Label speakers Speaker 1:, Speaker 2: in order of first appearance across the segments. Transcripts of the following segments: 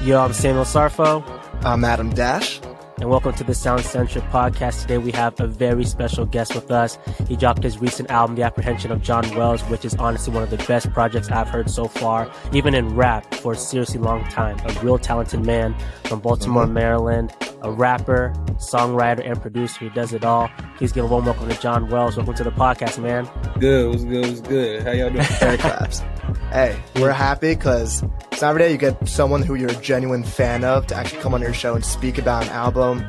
Speaker 1: Yo, I'm Samuel Sarfo.
Speaker 2: I'm Adam Dash.
Speaker 1: And welcome to the Sound Centric podcast. Today we have a very special guest with us. He dropped his recent album, The Apprehension of John Wells, which is honestly one of the best projects I've heard so far, even in rap, for a seriously long time. A real talented man from Baltimore, Maryland, a rapper, songwriter, and producer. He does it all. Please give a warm welcome to John Wells. Welcome to the podcast, man.
Speaker 3: Good, what's good? How y'all doing?
Speaker 2: Very claps. Hey, we're happy because it's not every day you get someone who you're a genuine fan of to actually come on your show and speak about an album.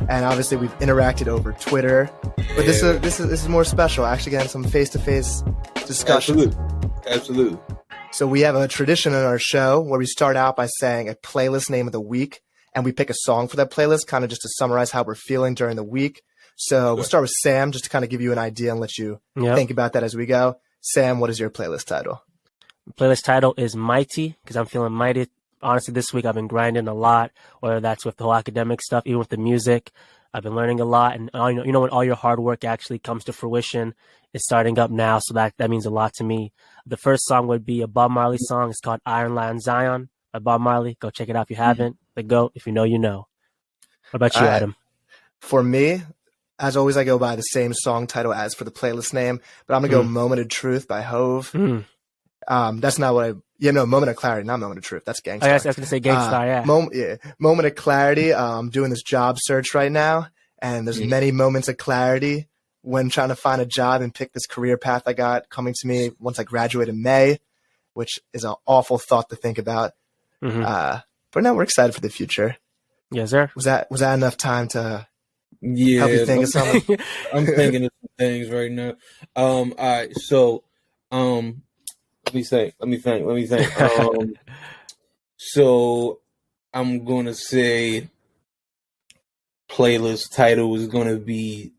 Speaker 2: And obviously we've interacted over Twitter, but this is more special. Actually getting some face-to-face discussion.
Speaker 3: Absolutely.
Speaker 2: So we have a tradition on our show where we start out by saying a playlist name of the week, and we pick a song for that playlist, kind of just to summarize how we're feeling during the week. So we'll start with Sam, just to kind of give you an idea and let you think about that as we go. Sam, what is your playlist title?
Speaker 1: Playlist title is Mighty, because I'm feeling mighty. Honestly, this week I've been grinding a lot, whether that's with the whole academic stuff, even with the music. I've been learning a lot, and you know when all your hard work actually comes to fruition, it's starting up now, so that means a lot to me. The first song would be a Bob Marley song. It's called Iron Lion Zion by Bob Marley. Go check it out if you haven't. The GOAT, if you know, you know. What about you, Adam?
Speaker 2: For me, as always, I go by the same song title as for the playlist name, but I'm going to go Moment of Truth by Hove. That's not what Moment of Clarity, not Moment of Truth. That's Gangstar.
Speaker 1: I was going to say Gangstar, yeah.
Speaker 2: Moment of Clarity. I'm doing this job search right now, and there's many moments of clarity when trying to find a job and pick this career path I got coming to me once I graduate in May, which is an awful thought to think about. But now we're excited for the future.
Speaker 1: Yes, sir.
Speaker 2: Was that enough time to help you think of something?
Speaker 3: I'm thinking of some things right now. All right, so let me think. So I'm gonna say playlist title is gonna be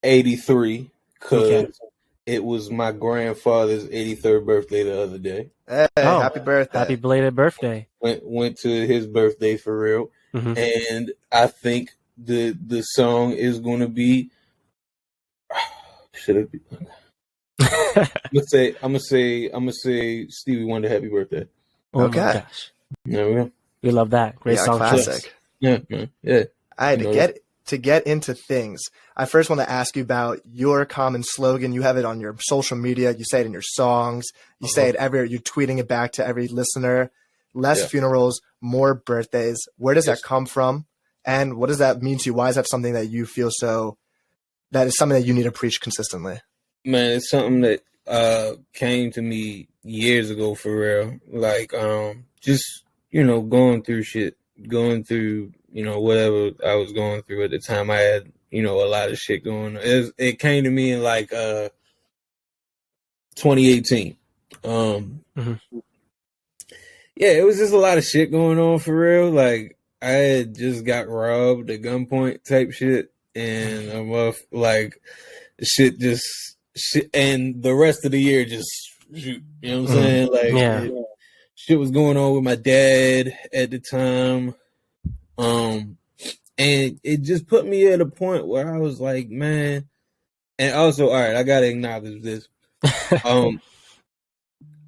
Speaker 3: 83 because it was my grandfather's 83rd birthday the other day.
Speaker 2: Hey, happy birthday!
Speaker 1: Happy belated birthday!
Speaker 3: Went to his birthday for real, and I think the song is gonna be. Should it be? I'm gonna say Stevie Wonder, happy birthday.
Speaker 1: Oh my gosh.
Speaker 3: There we go.
Speaker 1: We love that. Great song.
Speaker 2: Classic.
Speaker 3: Yeah, man. Yeah.
Speaker 2: I had to get into things. I first want to ask you about your common slogan. You have it on your social media. You say it in your songs. You say it you're tweeting it back to every listener. Less funerals, more birthdays. Where does that come from? And what does that mean to you? Why is that something that you feel that is something that you need to preach consistently?
Speaker 3: Man, it's something that came to me years ago for real. Like, just, going through, whatever I was going through at the time. I had, a lot of shit going on. It came to me in like 2018. Yeah, it was just a lot of shit going on for real. Like, I had just got robbed at gunpoint type shit. And I'm off, like, shit, and the rest of the year just shoot. You know what I'm saying? Like, shit was going on with my dad at the time. And it just put me at a point where I was like, man. And also, all right, I gotta acknowledge this.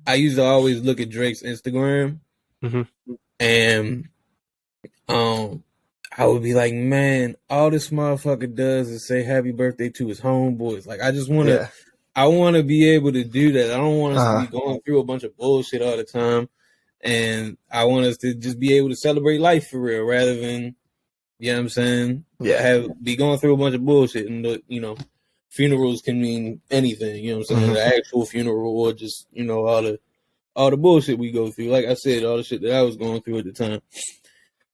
Speaker 3: I used to always look at Drake's Instagram, and I would be like, man, all this motherfucker does is say happy birthday to his homeboys. Like, I just want to, I want to be able to do that. I don't want us to be going through a bunch of bullshit all the time. And I want us to just be able to celebrate life for real rather than, you know what I'm saying? Be going through a bunch of bullshit. And, funerals can mean anything, you know what I'm saying? The actual funeral or just, all the bullshit we go through. Like I said, all the shit that I was going through at the time.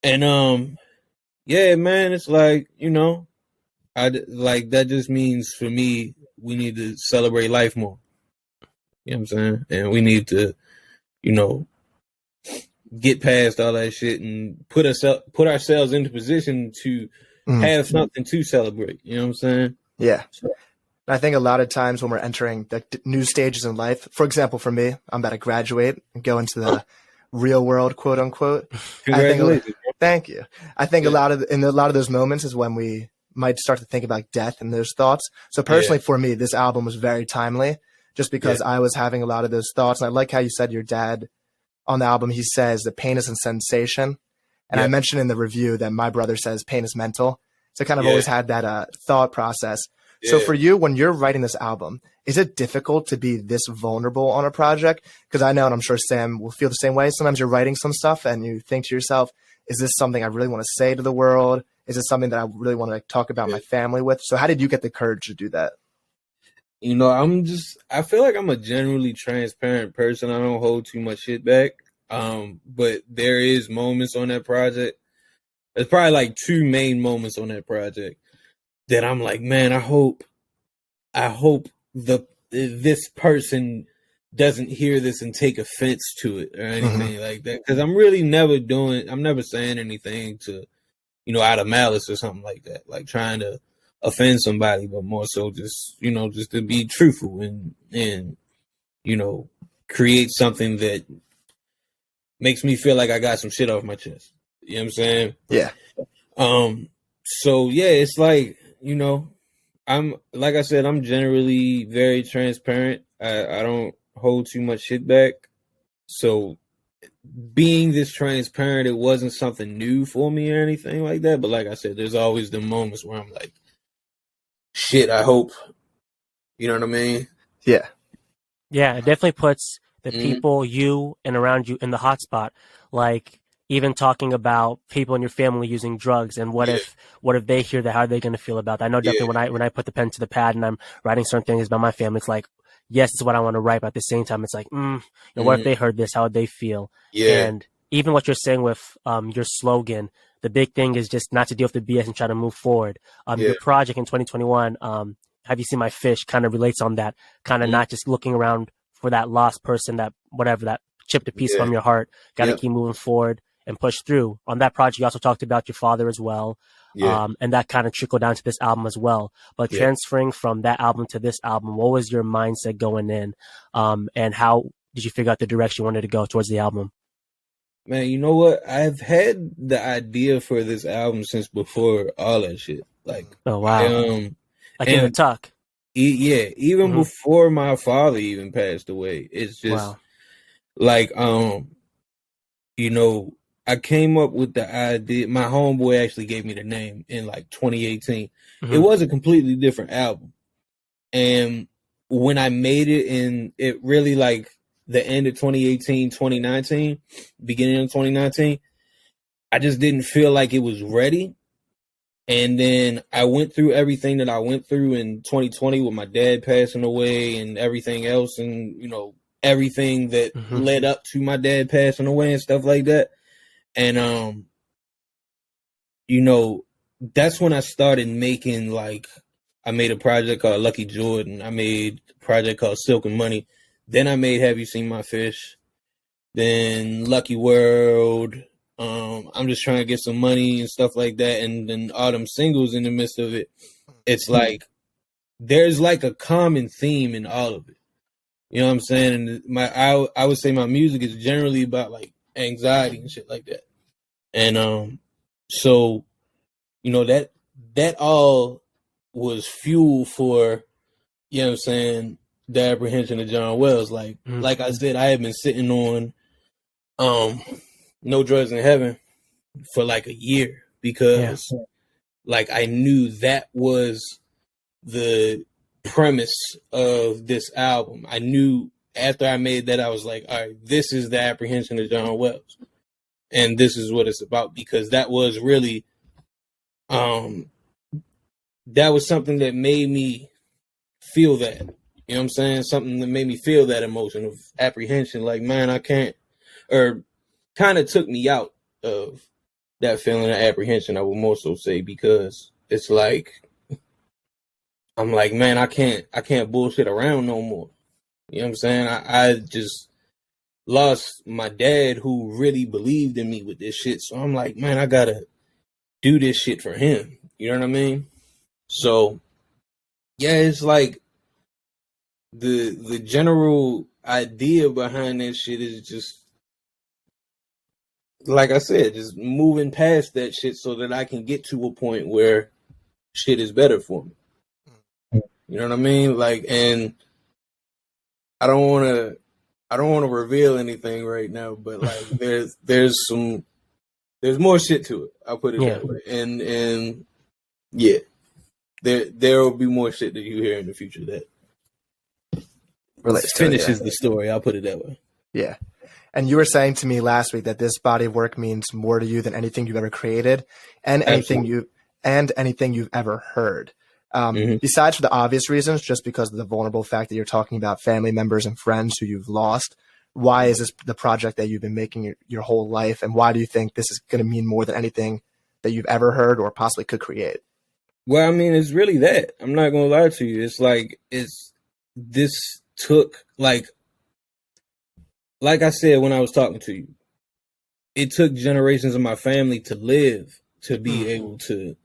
Speaker 3: And, yeah, man, it's like, that just means for me, we need to celebrate life more. You know what I'm saying? And we need to, get past all that shit and put ourselves into position to have something to celebrate. You know what I'm saying?
Speaker 2: Yeah. I think a lot of times when we're entering the new stages in life, for example, for me, I'm about to graduate and go into the real world, quote unquote.
Speaker 3: Congratulations.
Speaker 2: Thank you. I think
Speaker 3: Yeah.
Speaker 2: in a lot of those moments is when we might start to think about death and those thoughts. So personally, for me, this album was very timely, just because I was having a lot of those thoughts. And I like how you said your dad on the album, he says that pain is a sensation. And I mentioned in the review that my brother says pain is mental. So I kind of always had that thought process. So for you, when you're writing this album, is it difficult to be this vulnerable on a project? Because I know, and I'm sure Sam will feel the same way. Sometimes you're writing some stuff and you think to yourself, is this something I really want to say to the world? Is it something that I really want to talk about my family with? So how did you get the courage to do that?
Speaker 3: You know, I feel like I'm a generally transparent person. I don't hold too much shit back. But there is moments on that project. There's probably like two main moments on that project that I'm like, man, I hope this person doesn't hear this and take offense to it or anything like that. Because I'm never saying anything to, out of malice or something like that, like trying to offend somebody, but more so just to be truthful and create something that makes me feel like I got some shit off my chest. You know what I'm saying?
Speaker 2: Yeah.
Speaker 3: So yeah, it's like, I'm, like I said, I'm generally very transparent. I don't hold too much shit back. So being this transparent, it wasn't something new for me or anything like that. But like I said, there's always the moments where I'm like, shit, I hope, you know what I mean?
Speaker 2: Yeah.
Speaker 1: Yeah, it definitely puts the people, you and around you in the hot spot. Like even talking about people in your family using drugs, and what if they hear that? How are they going to feel about that? I know definitely when I put the pen to the pad and I'm writing certain things about my family, it's like, yes, it's what I want to write, but at the same time, it's like, what if they heard this? How would they feel?
Speaker 3: Yeah.
Speaker 1: And even what you're saying with your slogan, the big thing is just not to deal with the BS and try to move forward. Your project in 2021, Have You Seen My Fish, kind of relates on that, kind of not just looking around for that lost person, that whatever, that chipped a piece from your heart, got to keep moving forward and push through. On that project, you also talked about your father as well. And that kind of trickled down to this album as well. But transferring from that album to this album, what was your mindset going in? And how did you figure out the direction you wanted to go towards the album?
Speaker 3: Man, you know what? I've had the idea for this album since before all that shit. Like,
Speaker 1: oh wow, like in the tuck.
Speaker 3: Even before my father even passed away. It's just like, I came up with the idea. My homeboy actually gave me the name in like 2018. It was a completely different album. And when I made it in, it really like the end of 2018, 2019, beginning of 2019, I just didn't feel like it was ready. And then I went through everything that I went through in 2020 with my dad passing away and everything else, and everything that led up to my dad passing away and stuff like that. And that's when I started making, like, I made a project called Lucky Jordan. I made a project called Silk and Money. Then I made Have You Seen My Fish? Then Lucky World. I'm just trying to get some money and stuff like that. And then all them singles in the midst of it. It's like there's like a common theme in all of it. You know what I'm saying? And I would say my music is generally about like anxiety and shit like that. And so that all was fuel for, you know what I'm saying, the Apprehension of John Wells. Like I said, I had been sitting on No Drugs in Heaven for like a year because like I knew that was the premise of this album. I knew after I made that, I was like, all right, this is the Apprehension of John Wells. And this is what it's about, because that was really that was something that made me feel that. You know what I'm saying? Something that made me feel that emotion of apprehension. Like, man, I can't, or kind of took me out of that feeling of apprehension, I would more so say, because it's like, I'm like, man, I can't bullshit around no more. You know what I'm saying? I just lost my dad, who really believed in me with this shit. So I'm like, man, I gotta do this shit for him. You know what I mean? So yeah, it's like the general idea behind that shit is just like I said, just moving past that shit so that I can get to a point where shit is better for me. You know what I mean? Like, and I don't want to reveal anything right now, but like there's more shit to it. I'll put it that way. And yeah, there will be more shit that you hear in the future that finishes the story. I'll put it that way.
Speaker 2: Yeah. And you were saying to me last week that this body of work means more to you than anything you've ever created and anything you've ever heard. Besides for the obvious reasons, just because of the vulnerable fact that you're talking about family members and friends who you've lost, why is this the project that you've been making your whole life? And why do you think this is going to mean more than anything that you've ever heard or possibly could create?
Speaker 3: Well, I mean, it's really that. I'm not going to lie to you. It's like, this took like I said when I was talking to you, it took generations of my family to live to be able to,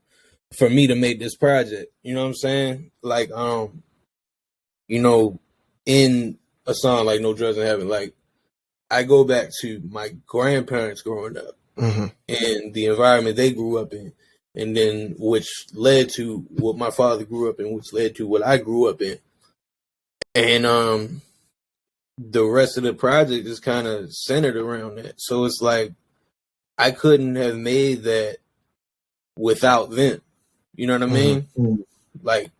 Speaker 3: for me to make this project. You know what I'm saying? Like, you know, in a song like No Drugs in Heaven, like, I go back to my grandparents growing up and the environment they grew up in, and then which led to what my father grew up in, which led to what I grew up in. And the rest of the project is kind of centered around that. So it's like I couldn't have made that without them. You know what I mean? Like,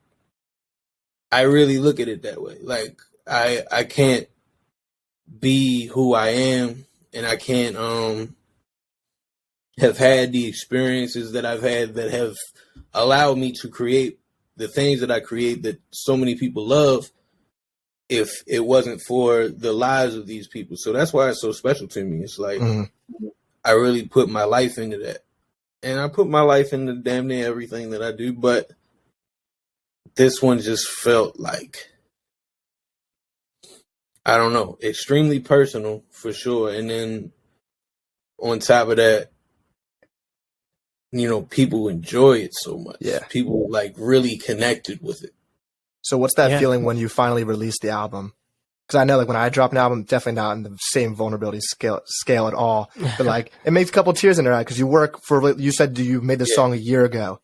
Speaker 3: I really look at it that way. Like, I can't be who I am, and I can't have had the experiences that I've had that have allowed me to create the things that I create that so many people love, if it wasn't for the lives of these people. So that's why it's so special to me. It's like I really put my life into that. And I put my life into damn near everything that I do, but this one just felt like, I don't know, extremely personal for sure. And then on top of that, you know, people enjoy it so much. Yeah. People like really connected with it.
Speaker 2: So what's that feeling when you finally release the album? Because I know, like, when I drop an album, definitely not in the same vulnerability scale at all. But like, it makes a couple tears in your eye because you said you made this song a year ago,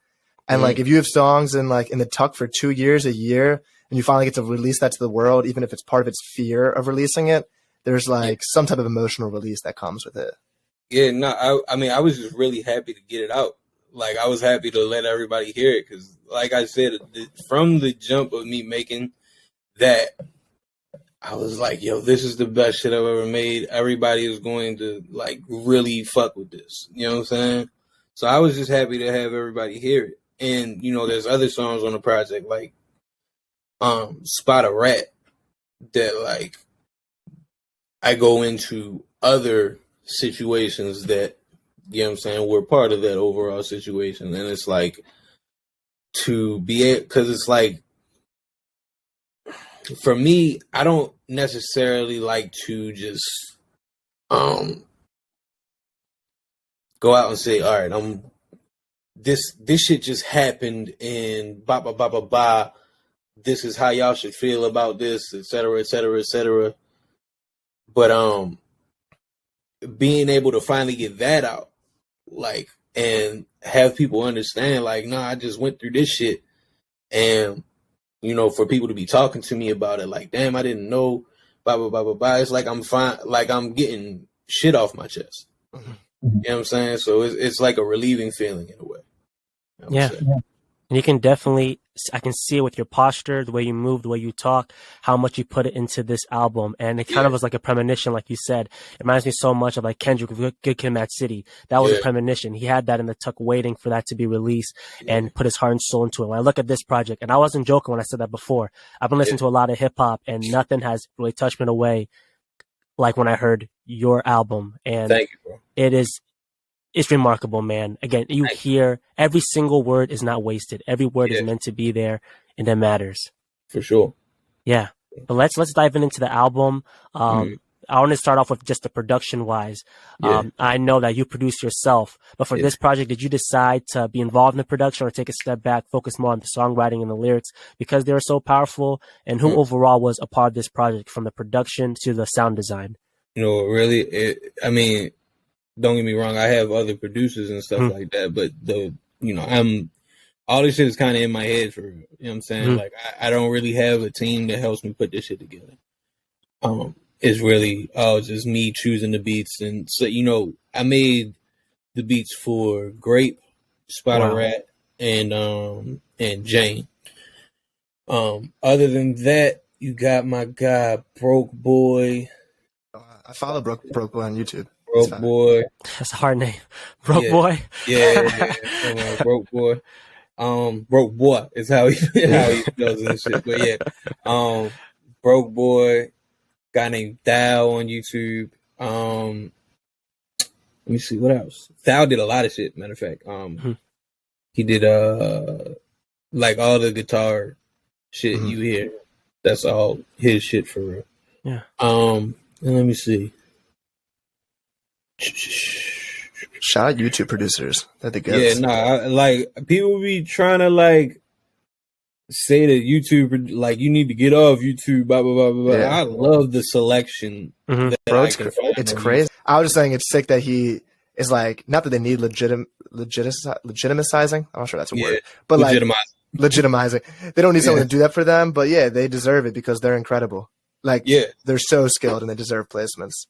Speaker 2: and like, if you have songs in the tuck for 2 years, a year, and you finally get to release that to the world, even if it's part of its fear of releasing it, there's like some type of emotional release that comes with it.
Speaker 3: Yeah, no, I mean, I was just really happy to get it out. Like, I was happy to let everybody hear it because, like I said, from the jump of me making that, I was like, yo, this is the best shit I've ever made. Everybody is going to, like, really fuck with this. You know what I'm saying? So I was just happy to have everybody hear it. And, you know, there's other songs on the project, like Spot a Rat, that, like, I go into other situations that, you know what I'm saying, were part of that overall situation. And it's like, to be it, because it's like, for me, I don't necessarily like to just go out and say, all right, this shit just happened and ba ba ba ba ba. This is how y'all should feel about this, et cetera, et cetera, et cetera. But being able to finally get that out, like, and have people understand, like, nah, I just went through this shit, and, you know, for people to be talking to me about it, like, damn, I didn't know, blah, blah, blah, blah, blah. It's like I'm fine, like I'm getting shit off my chest. You know what I'm saying? So it's like a relieving feeling in a way.
Speaker 1: Yeah. And you can definitely, I can see it with your posture, the way you move, the way you talk, how much you put it into this album. And it kind of was like a premonition, like you said. It reminds me so much of like Kendrick with Good Kid, Mad City. That was a premonition. He had that in the tuck waiting for that to be released and put his heart and soul into it. When I look at this project, and I wasn't joking when I said that before, I've been listening to a lot of hip hop and nothing has really touched me in a way like when I heard your album. And
Speaker 3: thank you, bro.
Speaker 1: It's remarkable, man. Again, you hear every single word is not wasted. Every word is meant to be there, and it matters.
Speaker 3: For sure.
Speaker 1: Yeah. But let's dive into the album. I want to start off with just the production wise. I know that you produce yourself, but for this project, did you decide to be involved in the production or take a step back, focus more on the songwriting and the lyrics because they were so powerful? And who overall was a part of this project, from the production to the sound design?
Speaker 3: You know, really, I mean, don't get me wrong, I have other producers and stuff like that, but all this shit is kind of in my head for real. You know what I'm saying? Like, I don't really have a team that helps me put this shit together. It's really just me choosing the beats. And so, I made the beats for Grape, Spider Rat, and Jane. Other than that, you got my guy Broke Boy.
Speaker 2: I follow Broke Boy on YouTube.
Speaker 3: Broke Boy.
Speaker 1: That's a hard name. Broke Boy.
Speaker 3: Yeah. Broke Boy. Broke Boy is how he spells and shit. But yeah, Broke Boy. Guy named Thou on YouTube. Let me see what else. Thou did a lot of shit. Matter of fact, he did like all the guitar shit you hear. That's all his shit for real.
Speaker 1: Yeah.
Speaker 3: And let me see.
Speaker 2: Shout out YouTube producers. They're the goods.
Speaker 3: Yeah, like people be trying to like say that YouTube, like you need to get off YouTube, blah blah blah blah. Yeah. I love the selection. That
Speaker 2: Bro, it's crazy. I was just saying it's sick that he is like, not that they need legitimizing. I'm not sure that's a word, but legitimizing. They don't need someone to do that for them, but yeah, they deserve it because they're incredible. Like, they're so skilled and they deserve placements.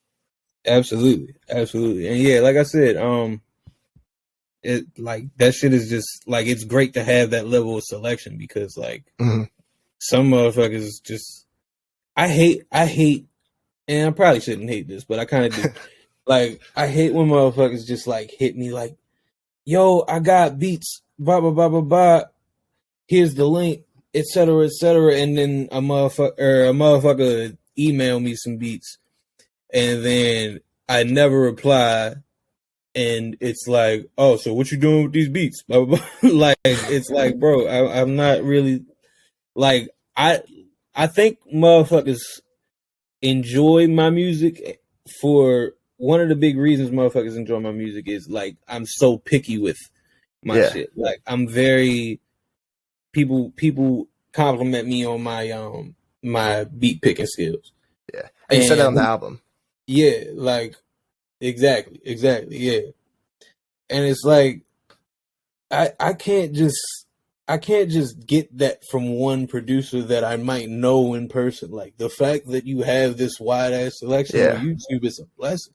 Speaker 3: Absolutely, and yeah, like I said, it like that shit is just like, it's great to have that level of selection because like some motherfuckers just I hate, and I probably shouldn't hate this, but I kind of do. Like, I hate when motherfuckers just like hit me like, yo, I got beats, blah blah blah blah blah. Here's the link, etc. And then a motherfucker email me some beats, and then I never reply, and it's like, oh, so what you doing with these beats? Blah, blah, blah. Like, it's like, bro, I'm not really like, I think motherfuckers enjoy my music for one of the big reasons motherfuckers enjoy my music is like, I'm so picky with my shit. Like, I'm very, people compliment me on my my beat picking skills.
Speaker 2: Yeah. And you said that on the album.
Speaker 3: Yeah, like exactly, yeah. And it's like I can't just get that from one producer that I might know in person. Like, the fact that you have this wide ass selection on YouTube is a blessing.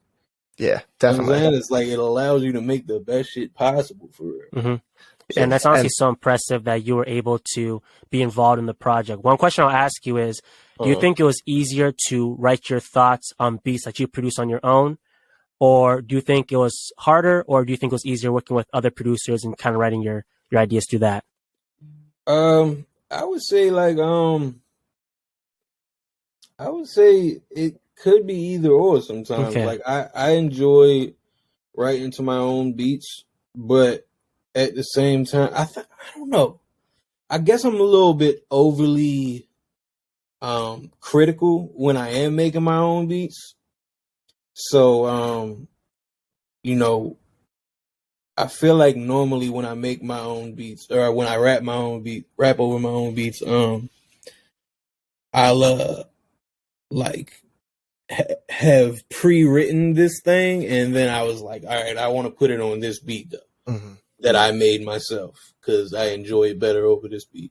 Speaker 2: Yeah, definitely.
Speaker 3: You know, it's like, it allows you to make the best shit possible for real.
Speaker 1: And that's honestly so impressive that you were able to be involved in the project. One question I'll ask you is, do you think it was easier to write your thoughts on beats that you produce on your own? Or do you think it was harder? Or do you think it was easier working with other producers and kind of writing your ideas through that?
Speaker 3: I would say like, I would say it could be either or sometimes. Okay. Like, I enjoy writing to my own beats, but at the same time, I don't know. I guess I'm a little bit overly critical when I am making my own beats. So, you know, I feel like normally when I make my own beats, or when I rap over my own beats, I'll like have pre-written this thing, and then I was like, all right, I want to put it on this beat though. That I made myself because I enjoy it better over this beat,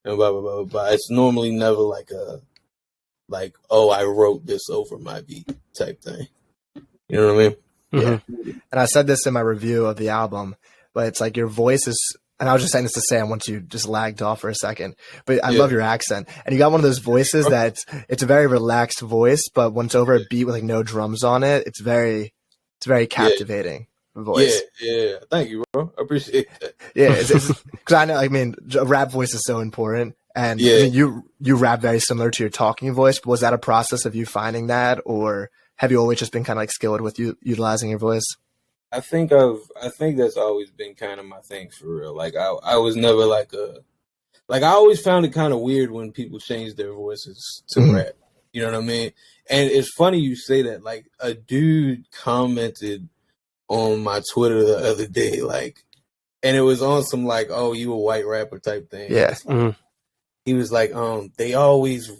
Speaker 3: and blah blah blah blah. It's normally never like oh, I wrote this over my beat type thing. You know what I mean?
Speaker 2: Yeah. And I said this in my review of the album, but it's like your voice is, and I was just saying this to say, I want you just lagged off for a second, but I love your accent, and you got one of those voices that it's a very relaxed voice, but when it's over a beat with like no drums on it, it's very captivating. Voice.
Speaker 3: Yeah. Thank you, bro. I appreciate that.
Speaker 2: Yeah, because I know, I mean, a rap voice is so important, and I mean, you rap very similar to your talking voice. Was that a process of you finding that, or have you always just been kind of like skilled with you utilizing your voice?
Speaker 3: I think that's always been kind of my thing for real. Like, I was never like I always found it kind of weird when people change their voices to rap. You know what I mean? And it's funny you say that. Like, a dude commented on my Twitter the other day, like, and it was on some like, oh, you a white rapper type thing.
Speaker 2: Yeah.
Speaker 3: He was like, they always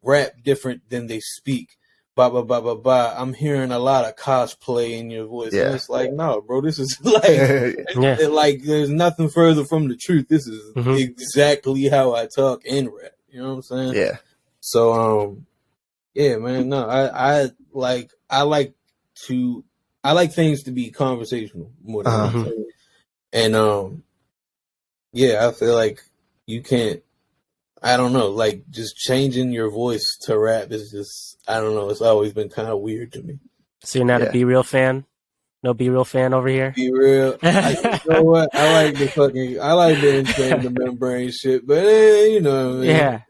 Speaker 3: rap different than they speak, ba ba ba ba ba. I'm hearing a lot of cosplay in your voice, and it's like, no, bro, this is like there's nothing further from the truth. This is exactly how I talk and rap. You know what I'm saying?
Speaker 2: Yeah.
Speaker 3: So yeah, man. No, I like things to be conversational more than anything. And yeah, I feel like you can't. I don't know, like just changing your voice to rap is just, I don't know, it's always been kind of weird to me.
Speaker 1: So you're not a Be Real fan? No Be Real fan over here?
Speaker 3: Be Real. You know what? I like the insane the membrane shit, but you know what I mean?
Speaker 1: Yeah.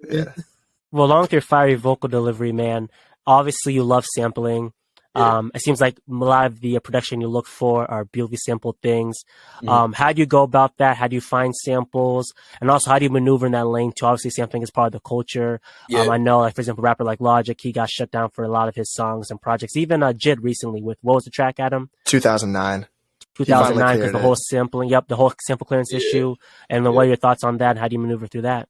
Speaker 1: Well, along with your fiery vocal delivery, man, obviously you love sampling. It seems like a lot of the production you look for are beautifully sampled things. How do you go about that? How do you find samples? And also, how do you maneuver in that lane too? Obviously, sampling is part of the culture. I know, like, for example, a rapper like Logic, he got shut down for a lot of his songs and projects. Even Jid recently with, what was the track, Adam?
Speaker 2: 2009.
Speaker 1: 2009, because the whole sampling, the whole sample clearance issue. And then what are your thoughts on that? How do you maneuver through that?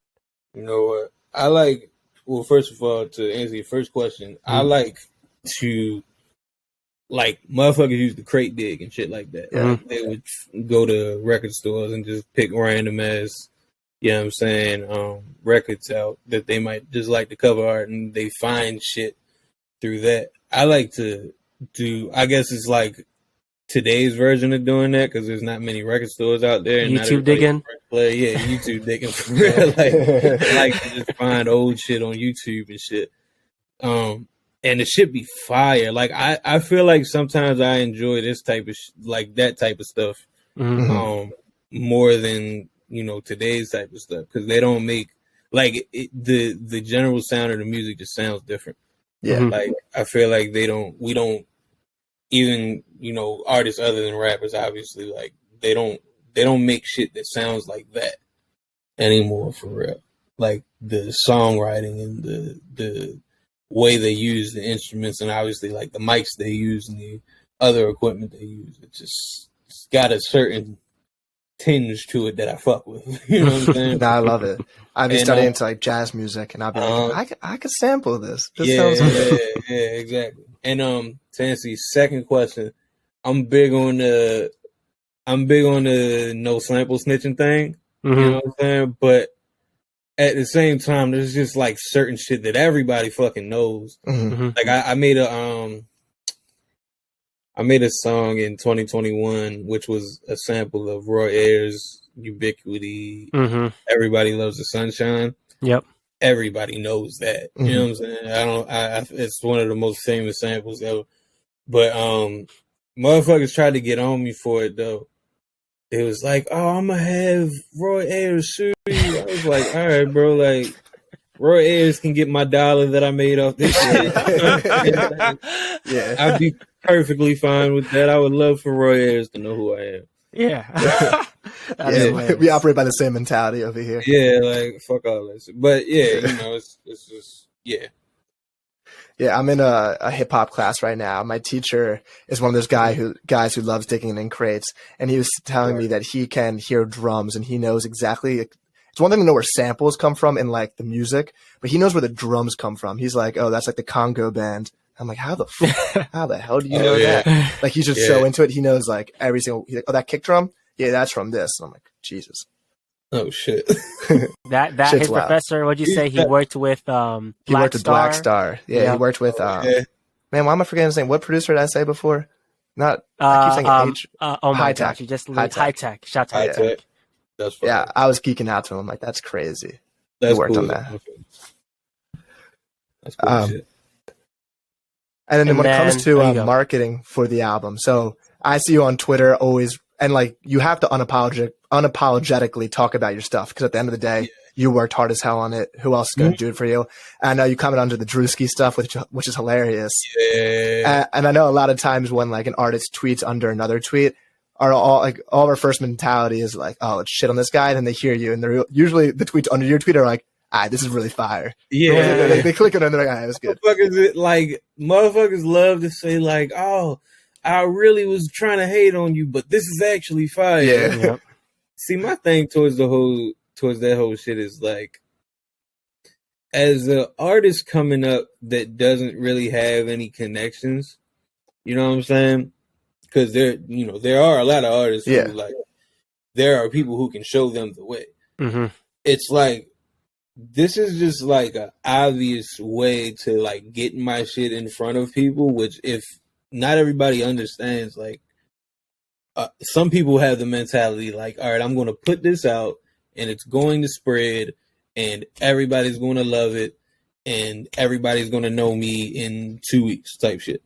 Speaker 3: You know what? I like, well, first of all, to answer your first question, I like to, like, motherfuckers used to crate dig and shit like that. Like, they would go to record stores and just pick random ass, you know what I'm saying, records out that they might just like the cover art, and they find shit through that. I like to do, I guess it's like today's version of doing that, because there's not many record stores out there. And
Speaker 1: YouTube digging?
Speaker 3: Yeah, YouTube digging for real. I like to just find old shit on YouTube and shit. And it should be fire. Like, I feel like sometimes I enjoy this type of like that type of stuff more than, you know, today's type of stuff, because they don't make, like, the general sound of the music just sounds different. Like, I feel like we don't even, you know, artists other than rappers, obviously, like, they don't make shit that sounds like that anymore, for real. Like, the songwriting and the way they use the instruments, and obviously, like, the mics they use and the other equipment they use, it's got a certain tinge to it that I fuck with. You know what I'm saying?
Speaker 2: I love it. I've been studying into, like, jazz music, and I'll be like, I could sample this. This sounds good.
Speaker 3: Yeah, exactly. And to answer your second question, I'm big on the no sample snitching thing. You know what I'm saying? But at the same time, there's just, like, certain shit that everybody fucking knows. Like, I made a song in 2021, which was a sample of Roy Ayers' Ubiquity. Everybody Loves the Sunshine.
Speaker 1: Yep.
Speaker 3: Everybody knows that. You know what I'm saying? It's one of the most famous samples ever. But motherfuckers tried to get on me for it, though. It was like, oh, I'm gonna have Roy Ayers sue you. I was like, all right, bro, like, Roy Ayers can get my $1 that I made off this shit. I'd be perfectly fine with that. I would love for Roy Ayers to know who I am.
Speaker 1: Yeah.
Speaker 2: We operate by the same mentality over here.
Speaker 3: Yeah, like, fuck all that shit. But yeah, you know, it's just, yeah.
Speaker 2: Yeah, I'm in a hip hop class right now. My teacher is one of those guys who loves digging in crates, and he was telling me that he can hear drums and he knows exactly. It's one thing to know where samples come from in, like, the music, but he knows where the drums come from. He's like, oh, that's like the Congo band. I'm like, how the hell do you know that? Like, he's just so into it. He knows, like, every single. He's like, oh, that kick drum, yeah, that's from this. And I'm like, Jesus.
Speaker 3: Oh shit.
Speaker 1: that his wild. Professor, what'd you say? He worked with
Speaker 2: Black Star. Yeah, he worked with man, why am I forgetting his name? What producer did I say before? Not I keep saying H.
Speaker 1: Oh my gosh, you just High Tech. Shout out to High Tech.
Speaker 3: That's funny.
Speaker 2: Yeah, I was geeking out to him. I'm like, that's crazy.
Speaker 3: That's
Speaker 2: he worked
Speaker 3: cool.
Speaker 2: on that.
Speaker 3: Okay. That's cool shit.
Speaker 2: And then when it comes to marketing for the album, so I see you on Twitter always, and, like, you have to unapologetically talk about your stuff, because at the end of the day, you worked hard as hell on it. Who else is going to do it for you? And I know you comment onto the Drewski stuff, which is hilarious.
Speaker 3: Yeah.
Speaker 2: And I know a lot of times when, like, an artist tweets under another tweet, all of our first mentality is like, oh, let's shit on this guy, and then they hear you, and they're usually the tweets under your tweet are like, this is really fire.
Speaker 3: Yeah.
Speaker 2: They click it and they're like, that's good.
Speaker 3: Motherfuckers love to say, like, oh, I really was trying to hate on you, but this is actually fire.
Speaker 2: Yeah. Yep.
Speaker 3: See, my thing towards that whole shit is, like, as an artist coming up that doesn't really have any connections, you know what I'm saying? Because there are a lot of artists who like, there are people who can show them the way.
Speaker 1: Mm-hmm.
Speaker 3: It's like, this is just like an obvious way to like get my shit in front of people, which if not everybody understands, like some people have the mentality like, all right, I'm going to put this out and it's going to spread and everybody's going to love it and everybody's going to know me in 2 weeks type shit.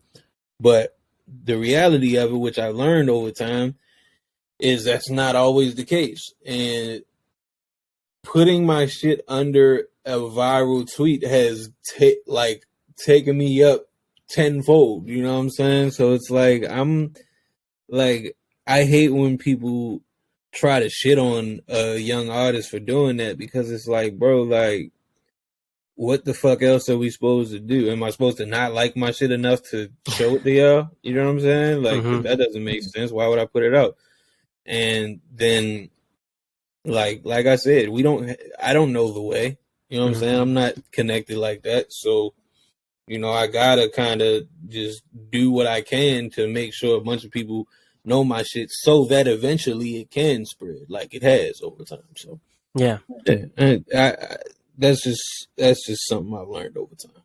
Speaker 3: But the reality of it, which I learned over time, is that's not always the case. And putting my shit under a viral tweet has taken me up tenfold. You know what I'm saying? So it's like, I'm like, I hate when people try to shit on a young artist for doing that, because it's like, bro, like, what the fuck else are we supposed to do? Am I supposed to not like my shit enough to show it to y'all? You know what I'm saying? Like, that doesn't make sense. Why would I put it out? And then, like I said, I don't know the way. You know what I'm saying? I'm not connected like that. So, you know, I gotta kind of just do what I can to make sure a bunch of people know my shit so that eventually it can spread like it has over time. So, yeah. I that's just something I've learned over time.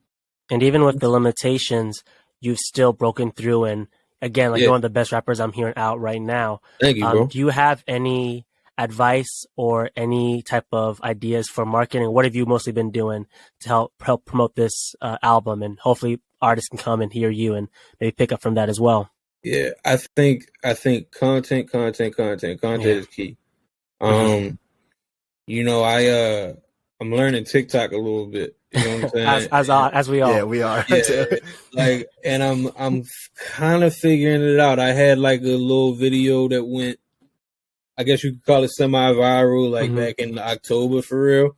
Speaker 1: And even with the limitations, you've still broken through. And again, like, you're one of the best rappers I'm hearing out right now.
Speaker 3: Thank you, bro.
Speaker 1: Do you have any advice or any type of ideas for marketing? What have you mostly been doing to help promote this album? And hopefully artists can come and hear you and maybe pick up from that as well.
Speaker 3: Yeah, I think content is key. You know, I'm learning TikTok a little bit. You know what I'm saying?
Speaker 1: as we all.
Speaker 2: Yeah, we are.
Speaker 3: Yeah, like, and I'm kind of figuring it out. I had like a little video that went, I guess you could call it semi-viral, like back in October for real.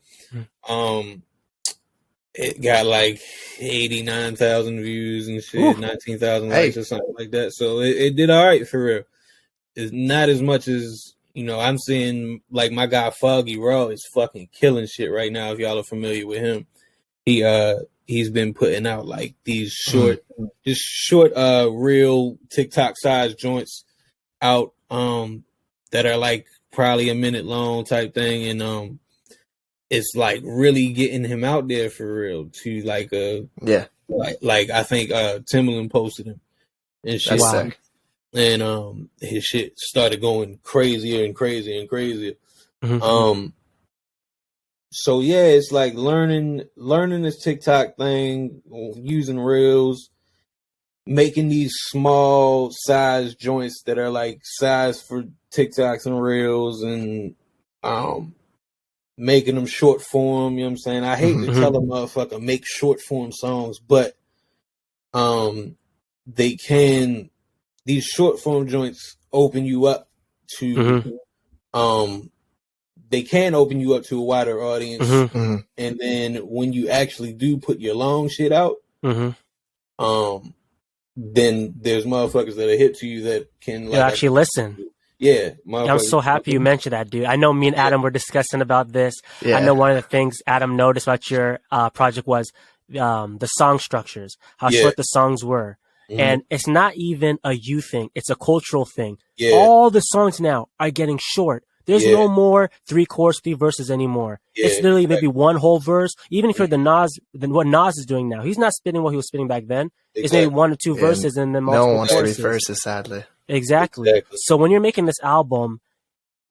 Speaker 3: It got like 89,000 views and shit, 19,000 likes or something like that. So it did all right for real. It's not as much as, you know, I'm seeing like my guy Foggy Raw is fucking killing shit right now. If y'all are familiar with him, he's been putting out like these short, real TikTok size joints out, that are like probably a minute long type thing. And, it's like really getting him out there for real to like, like I think, Timbaland posted him and shit.
Speaker 2: That's sick.
Speaker 3: And his shit started going crazier and crazier and crazier. So yeah, it's like learning this TikTok thing, using reels, making these small size joints that are like size for TikToks and reels, and making them short form. You know what I'm saying? I hate to tell a motherfucker make short form songs, but these short form joints open you up to they can open you up to a wider audience. And then when you actually do put your long shit out, then there's motherfuckers that are hip to you that can like
Speaker 1: actually listen.
Speaker 3: Yeah,
Speaker 1: I'm so happy you mentioned that, dude. I know me and Adam were discussing about this. I know one of the things Adam noticed about your project was the song structures, how short the songs were. And it's not even a you thing. It's a cultural thing. All the songs now are getting short. There's no more 3 chorus, 3 verses anymore. It's literally maybe one whole verse. Even if you're what Nas is doing now, he's not spitting what he was spitting back then. It's maybe 1 or 2 verses and then multiple
Speaker 2: no one wants
Speaker 1: choruses.
Speaker 2: 3 verses, sadly.
Speaker 1: Exactly. So when you're making this album,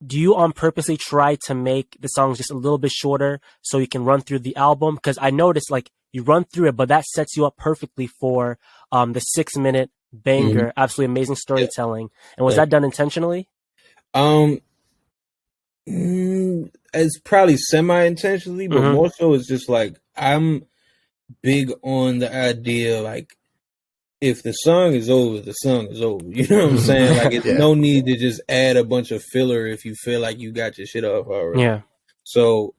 Speaker 1: do you on purposely try to make the songs just a little bit shorter so you can run through the album? Because I noticed like you run through it, but that sets you up perfectly for the 6-minute banger, absolutely amazing storytelling. And was that done intentionally?
Speaker 3: It's probably semi-intentionally, but more so it's just like I'm big on the idea like if the song is over, the song is over. You know what I'm saying? Like, it's no need to just add a bunch of filler if you feel like you got your shit off already.
Speaker 1: Yeah.
Speaker 3: So,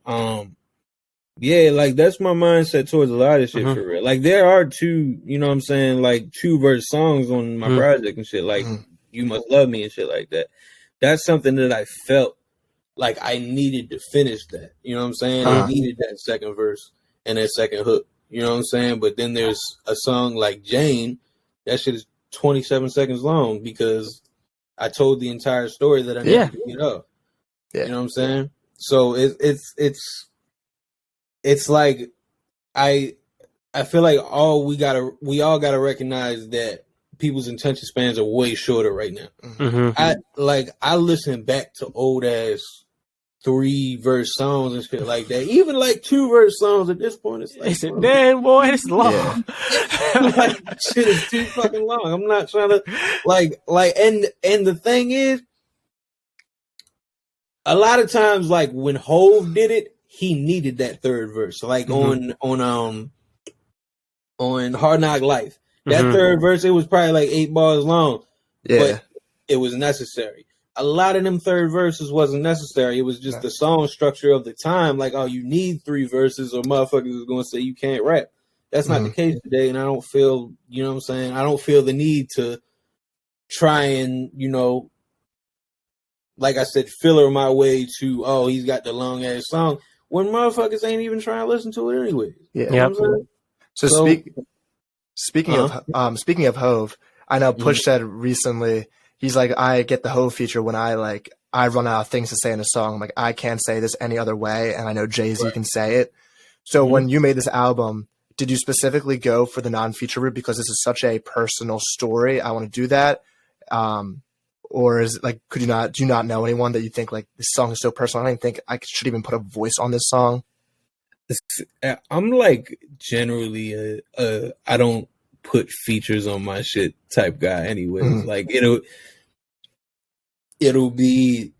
Speaker 3: yeah, like that's my mindset towards a lot of shit for real. Like, there are 2, you know what I'm saying, like 2 verse songs on my project and shit, like You Must Love Me and shit like that. That's something that I felt like I needed to finish that. You know what I'm saying? I needed that second verse. and that second hook. You know what I'm saying? But then there's a song like Jane, that shit is 27 seconds long because I told the entire story that I needed to get up. Yeah. You know what I'm saying? So it's like I feel like we all gotta recognize that people's attention spans are way shorter right now.
Speaker 1: Mm-hmm.
Speaker 3: I listen back to old ass 3-verse songs and shit like that. Even like 2-verse songs at this point. It's like,
Speaker 1: damn boy, it's long.
Speaker 3: Yeah. Like, shit is too fucking long. I'm not trying to and the thing is, a lot of times, like when Hove did it, he needed that third verse. Like on Hard Knock Life, that third verse, it was probably like 8 bars long, but it was necessary. A lot of them third verses wasn't necessary. It was just the song structure of the time. Like, oh, you need 3 verses or motherfuckers is going to say you can't rap. That's not the case today. And I don't feel, you know what I'm saying? I don't feel the need to try and, you know, like I said, filler my way to, oh, he's got the long ass song when motherfuckers ain't even trying to listen to it anyway.
Speaker 2: Yeah.
Speaker 3: You know what I'm saying?
Speaker 2: So speaking of Hove, I know Push said recently, he's like, I get the Hove feature when I run out of things to say in a song. I'm like, I can't say this any other way, and I know Jay-Z can say it. So when you made this album, did you specifically go for the non-feature route because this is such a personal story? I want to do that. Or is it like, do you not know anyone that you think like this song is so personal? I don't even think I should even put a voice on this song.
Speaker 3: I'm like generally I don't put features on my shit type guy anyways. Like it'll be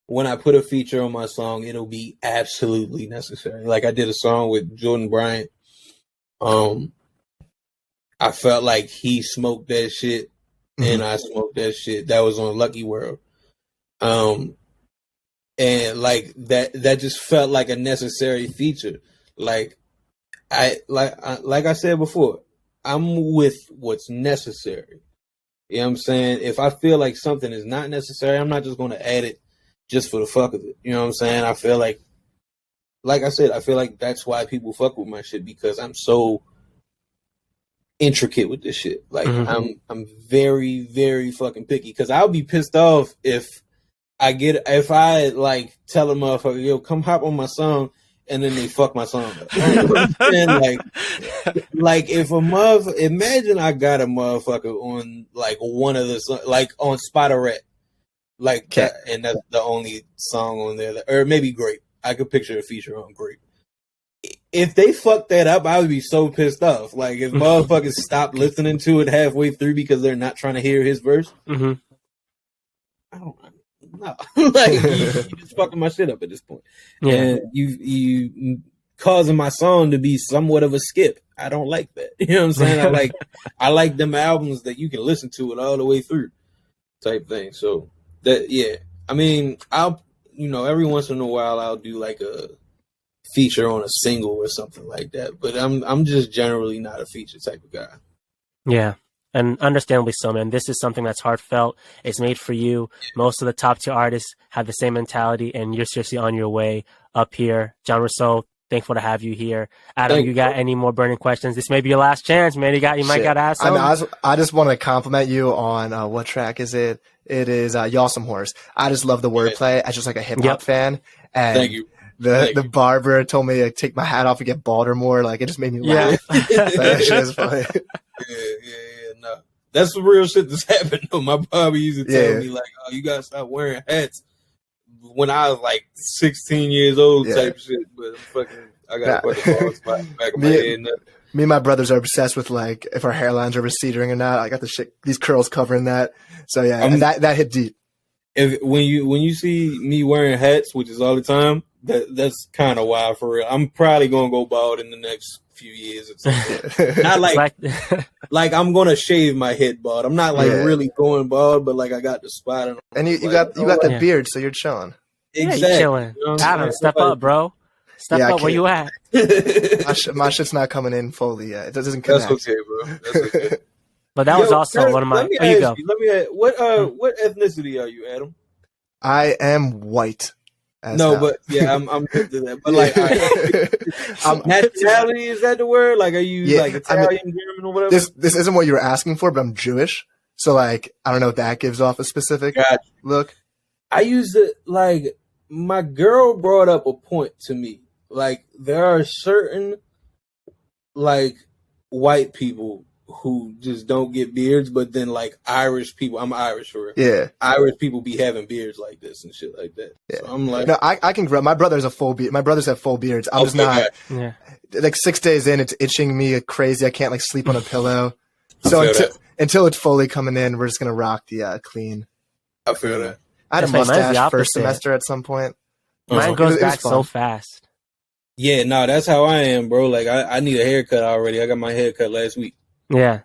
Speaker 3: when I put a feature on my song, it'll be absolutely necessary. Like I did a song with Jordan Bryant. I felt like he smoked that shit and I smoked that shit. That was on Lucky World. And like that just felt like a necessary feature. Like I said before, I'm with what's necessary. You know what I'm saying? If I feel like something is not necessary, I'm not just going to add it just for the fuck of it. You know what I'm saying? I feel like I said, I feel like that's why people fuck with my shit because I'm so intricate with this shit. Like I'm very, very fucking picky because I'll be pissed off if I like tell a motherfucker, yo, come hop on my song, and then they fuck my song up. And like if a imagine I got a motherfucker on like one of the like on Spotterette, like that, and that's the only song on there, or maybe Grape. I could picture a feature on Grape. If they fuck that up, I would be so pissed off. Like if motherfuckers stop listening to it halfway through because they're not trying to hear his verse. I don't know. Like you just fucking my shit up at this point. And you causing my song to be somewhat of a skip. I don't like that. You know what I'm saying? I like them albums that you can listen to it all the way through type thing. So that I mean, I'll every once in a while I'll do like a feature on a single or something like that. But I'm just generally not a feature type of guy.
Speaker 1: Yeah. And understandably so, man. This is something that's heartfelt. It's made for you. Most of the top tier artists have the same mentality, and you're seriously on your way up here. John Rousseau, thankful to have you here. Adam, you got any more burning questions? This may be your last chance, man. You might got to ask something.
Speaker 2: I just want to compliment you on what track is it? It is Y'Awesome Horse. I just love the wordplay. I'm just like a hip hop fan. And
Speaker 3: thank you.
Speaker 2: The barber told me to take my hat off and get Baltimore. Like it just made me laugh. That shit is funny.
Speaker 3: No. That's the real shit that's happened. My barber used to tell me like, "Oh, you gotta stop wearing hats." When I was like 16 years old, type shit. But I got a fucking bald spot in the back of my head.
Speaker 2: Me and my brothers are obsessed with like if our hairlines are receding or not. I got these curls covering that. So that hit deep.
Speaker 3: When you see me wearing hats, which is all the time, that's kind of wild for real. I'm probably gonna go bald in the next few years or something. Not like I'm gonna shave my head bald. I'm not like really going bald, but like I got the spot.
Speaker 2: And you got the beard, so you're chilling.
Speaker 3: Exactly.
Speaker 1: Yeah, you're chilling. You know Adam, step up, bro. Step up. Where you at?
Speaker 2: My shit's not coming in fully yet. It doesn't connect.
Speaker 3: That's okay, bro. That's okay.
Speaker 1: But that was also one of my.
Speaker 3: You go. Let me ask, what ethnicity are you, Adam?
Speaker 2: I am white.
Speaker 3: No, but yeah, I'm good to that. But like, nationality, is that the word? Like, are you like Italian, German, or whatever?
Speaker 2: This isn't what you were asking for, but I'm Jewish, so like I don't know if that gives off a specific look.
Speaker 3: I used to like my girl brought up a point to me. Like, there are certain like white people who just don't get beards, but then like Irish people, I'm Irish for it.
Speaker 2: Yeah.
Speaker 3: Irish people be having beards like this and shit like that.
Speaker 2: Yeah.
Speaker 3: So I'm like,
Speaker 2: no, I can grow. My brother's a full beard. My brothers have full beards. I'm just not.
Speaker 1: Yeah.
Speaker 2: Like 6 days in, it's itching me crazy. I can't like sleep on a pillow. So until it's fully coming in, we're just gonna rock the clean.
Speaker 3: I feel that.
Speaker 2: I had a mustache first semester at some point.
Speaker 1: Mine goes back so fast.
Speaker 3: Yeah, no, that's how I am, bro. Like I need a haircut already. I got my haircut last week.
Speaker 1: Yeah.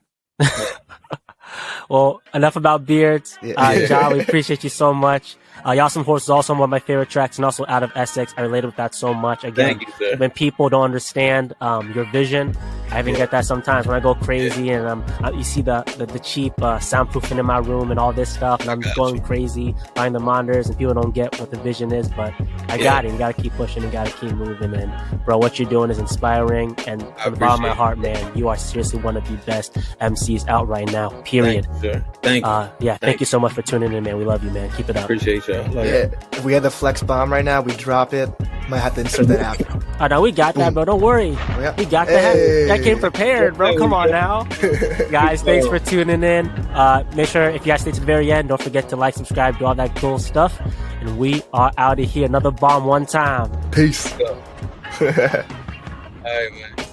Speaker 1: Well, enough about beards. John, we appreciate you so much. Yawesome Horse is also one of my favorite tracks, and also Out of Essex. I related with that so much. Again,
Speaker 3: thank you, sir.
Speaker 1: When people don't understand your vision, I even get that sometimes when I go crazy and you see the cheap soundproofing in my room and all this stuff, and I'm going crazy buying the monitors, and people don't get what the vision is. But I got it. You got to keep pushing and got to keep moving. And bro, what you're doing is inspiring. And from the bottom of my heart, man, you are seriously one of the best MCs out right now. Period.
Speaker 3: Thank you, sir. Thank you.
Speaker 1: Thank you so much for tuning in, man. We love you, man. Keep it up.
Speaker 3: Appreciate y'all.
Speaker 2: If we had the flex bomb right now, we drop it. Might have to insert that after.
Speaker 1: Oh no, we got that, bro. Don't worry. We got that. That came prepared, bro. Come on now. Guys, thanks for tuning in. Make sure if you guys stay to the very end, don't forget to like, subscribe, do all that cool stuff. And we are out of here. Another bomb one time.
Speaker 2: Peace.
Speaker 3: All right, man.